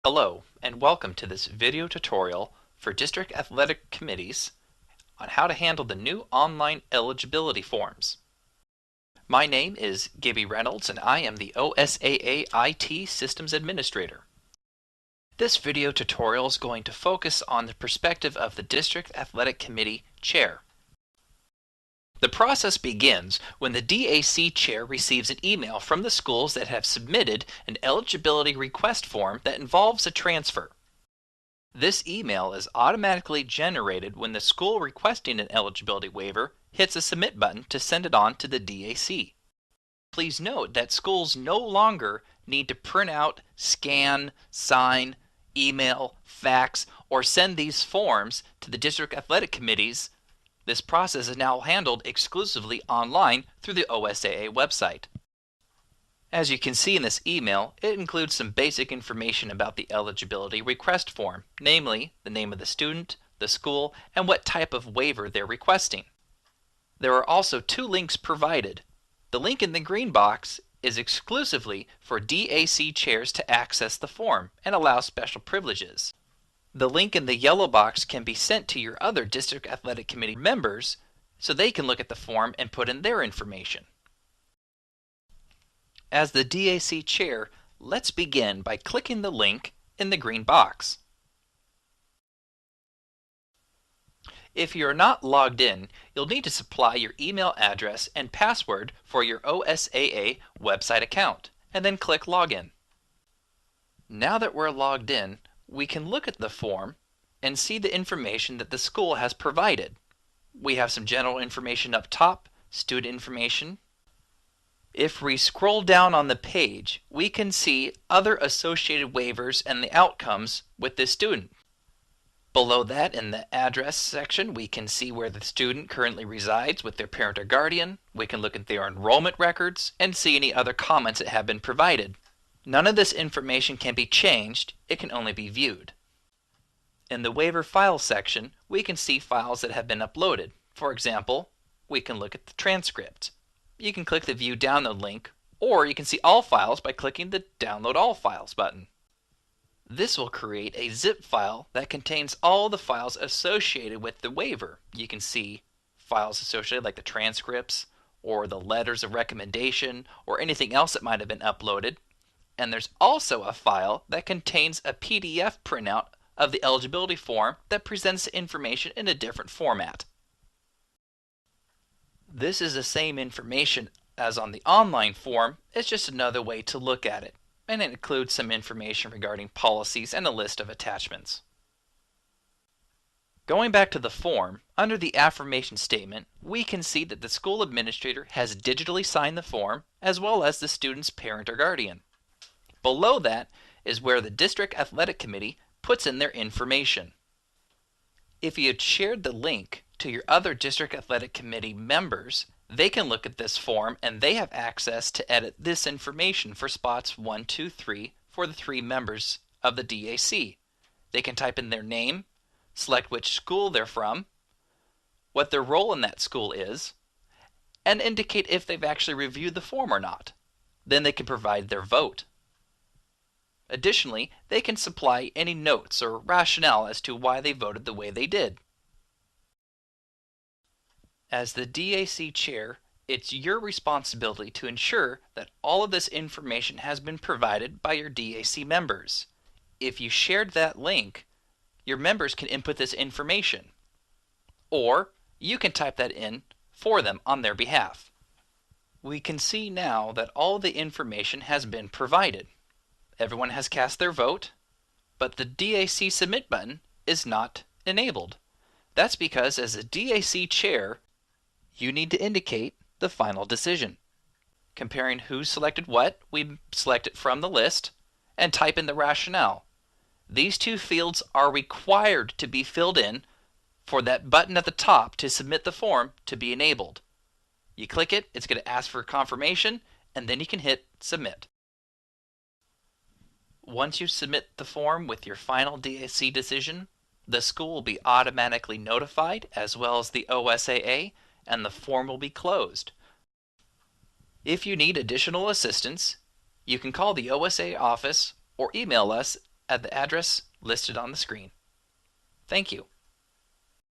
Hello, and welcome to this video tutorial for district athletic committees on how to handle the new online eligibility forms. My name is Gibby Reynolds, and I am the OSAA IT Systems Administrator. This video tutorial is going to focus on the perspective of the District Athletic Committee Chair. The process begins when the DAC Chair receives an email from the schools that have submitted an eligibility request form that involves a transfer. This email is automatically generated when the school requesting an eligibility waiver hits a submit button to send it on to the DAC. Please note that schools no longer need to print out, scan, sign, email, fax, or send these forms to the district athletic committees. This process is now handled exclusively online through the OSAA website. As you can see in this email, it includes some basic information about the eligibility request form, namely the name of the student, the school, and what type of waiver they're requesting. There are also two links provided. The link in the green box is exclusively for DAC chairs to access the form and allow special privileges. The link in the yellow box can be sent to your other District Athletic Committee members so they can look at the form and put in their information. As the DAC Chair, let's begin by clicking the link in the green box. If you're not logged in, you'll need to supply your email address and password for your OSAA website account, and then click Login. Now that we're logged in, we can look at the form and see the information that the school has provided. We have some general information up top, student information. If we scroll down on the page, we can see other associated waivers and the outcomes with this student. Below that, in the address section, we can see where the student currently resides with their parent or guardian. We can look at their enrollment records and see any other comments that have been provided. None of this information can be changed, it can only be viewed. In the waiver files section, we can see files that have been uploaded. For example, we can look at the transcript. You can click the View Download link, or you can see all files by clicking the Download All Files button. This will create a zip file that contains all the files associated with the waiver. You can see files associated like the transcripts, or the letters of recommendation, or anything else that might have been uploaded. And there's also a file that contains a PDF printout of the eligibility form that presents information in a different format. This is the same information as on the online form, it's just another way to look at it, and it includes some information regarding policies and a list of attachments. Going back to the form, under the affirmation statement, we can see that the school administrator has digitally signed the form, as well as the student's parent or guardian. Below that is where the District Athletic Committee puts in their information. If you had shared the link to your other District Athletic Committee members, they can look at this form and they have access to edit this information for spots 1, 2, 3 for the 3 members of the DAC. They can type in their name, select which school they're from, what their role in that school is, and indicate if they've actually reviewed the form or not. Then they can provide their vote. Additionally, they can supply any notes or rationale as to why they voted the way they did. As the DAC Chair, it's your responsibility to ensure that all of this information has been provided by your DAC members. If you shared that link, your members can input this information, or you can type that in for them on their behalf. We can see now that all the information has been provided. Everyone has cast their vote, but the DAC Submit button is not enabled. That's because as a DAC Chair, you need to indicate the final decision. Comparing who selected what, we select it from the list and type in the rationale. These two fields are required to be filled in for that button at the top to submit the form to be enabled. You click it, it's going to ask for confirmation, and then you can hit Submit. Once you submit the form with your final DAC decision, the school will be automatically notified, as well as the OSAA, and the form will be closed. If you need additional assistance, you can call the OSAA office or email us at the address listed on the screen. Thank you.